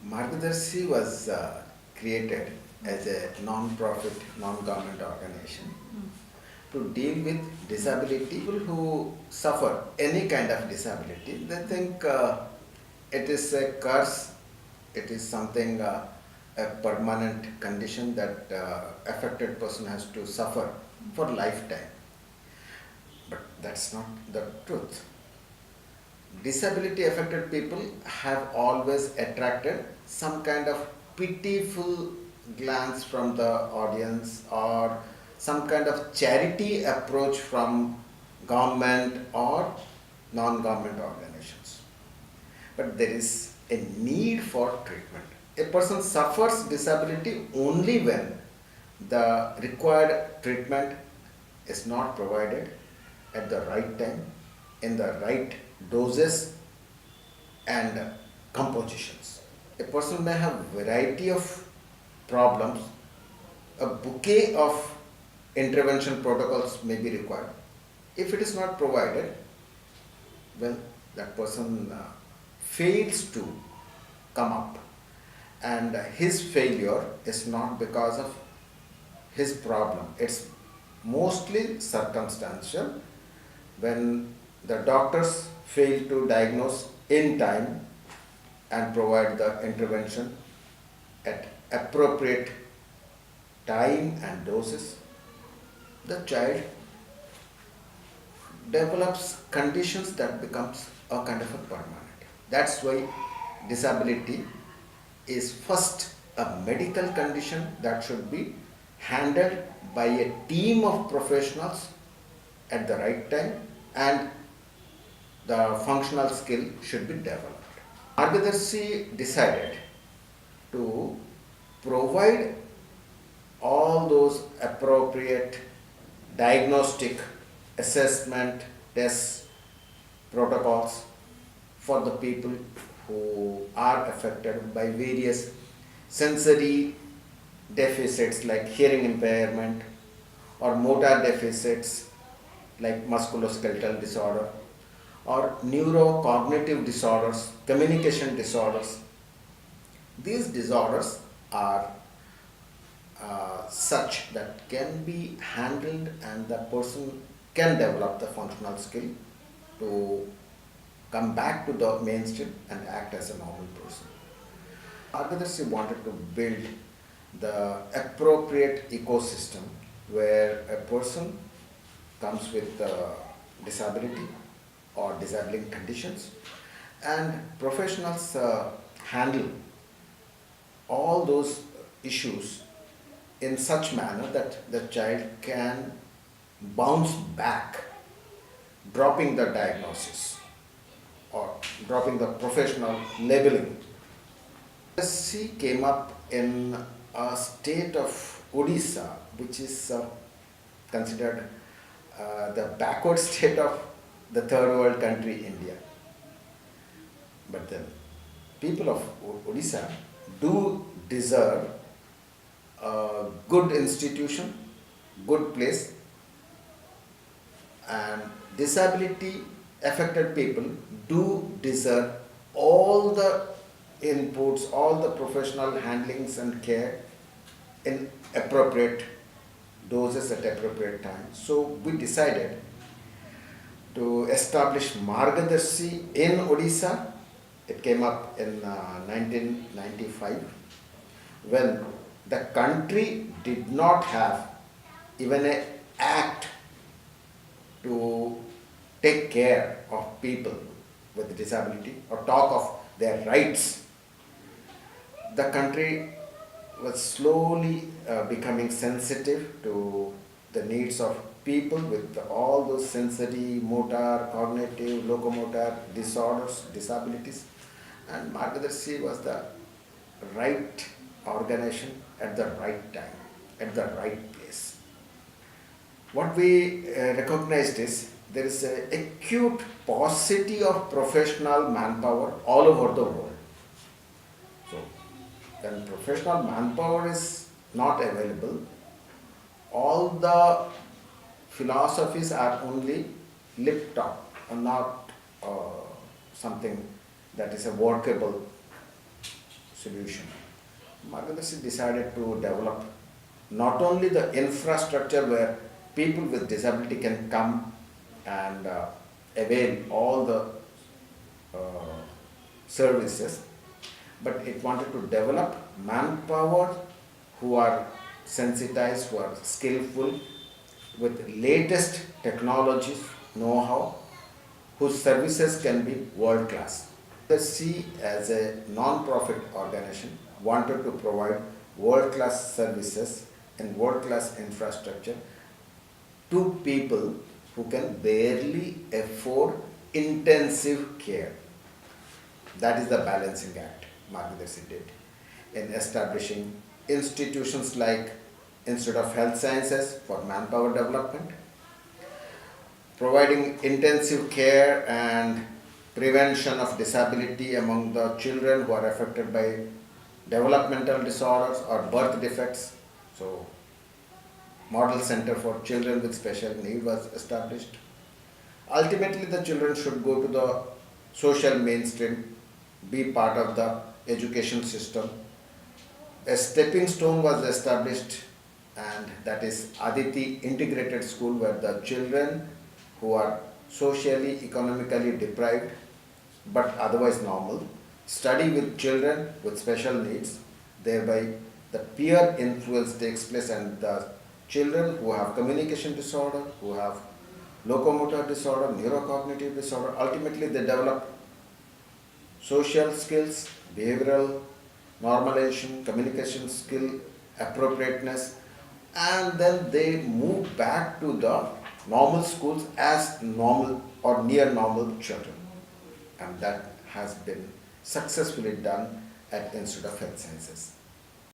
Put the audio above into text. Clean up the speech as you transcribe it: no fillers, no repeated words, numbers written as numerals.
Margdarsi was created as a non-profit, non-government organization to deal with disability. People who suffer any kind of disability, they think it is a curse, it is something, a permanent condition that affected person has to suffer for lifetime. But that's not the truth. Disability affected people have always attracted some kind of pitiful glance from the audience or some kind of charity approach from government or non-government organizations. But there is a need for treatment. A person suffers disability only when the required treatment is not provided at the right time, in the right doses and compositions. A person may have variety of problems, a bouquet of intervention protocols may be required. If it is not provided, well, that person fails to come up, and his failure is not because of his problem, it's mostly circumstantial. When the doctors fail to diagnose in time and provide the intervention at appropriate time and doses, the child develops conditions that becomes a kind of a permanent. That's why disability is first a medical condition that should be handled by a team of professionals at the right time, and the functional skill should be developed. Margdarsi decided to provide all those appropriate diagnostic assessment tests protocols for the people who are affected by various sensory deficits like hearing impairment or motor deficits like musculoskeletal disorder or neurocognitive disorders, communication disorders. These disorders are such that can be handled and the person can develop the functional skill to come back to the mainstream and act as a normal person. Margdarsi wanted to build the appropriate ecosystem where a person comes with disability or disabling conditions, and professionals handle all those issues in such manner that the child can bounce back, dropping the diagnosis or dropping the professional labeling. She came up in a state of Odisha, which is considered the backward state of the third world country, India. But the people of Odisha do deserve a good institution, good place, and disability affected people do deserve all the inputs, all the professional handlings and care in appropriate doses at appropriate time. So we decided to establish Margdarsi in Odisha. It came up in 1995 when the country did not have even an act to take care of people with disability or talk of their rights. The country was slowly becoming sensitive to the needs of people with all those sensory, motor, cognitive, locomotor disorders, disabilities, and Margdarsi was the right organization at the right time, at the right place. What we recognized is there is an acute paucity of professional manpower all over the world. So, when professional manpower is not available, all the philosophies are only lip talk and not something that is a workable solution. Margdarsi decided to develop not only the infrastructure where people with disability can come and avail all the services, but it wanted to develop manpower who are sensitized, who are skillful, with latest technologies, know-how, whose services can be world class. The C as a non-profit organization wanted to provide world-class services and world-class infrastructure to people who can barely afford intensive care. That is the balancing act Margdarsi did in establishing institutions like Institute of Health Sciences for manpower development, providing intensive care and prevention of disability among the children who are affected by developmental disorders or birth defects. So, Model Center for Children with Special Need was established. Ultimately, the children should go to the social mainstream, be part of the education system. A stepping stone was established, and that is Aditi Integrated School, where the children who are socially, economically deprived but otherwise normal study with children with special needs. Thereby, the peer influence takes place, and the children who have communication disorder, who have locomotor disorder, neurocognitive disorder, ultimately they develop social skills, behavioral normalization, communication skill, appropriateness, and then they move back to the normal schools as normal or near normal children. And that has been successfully done at Institute of Health Sciences.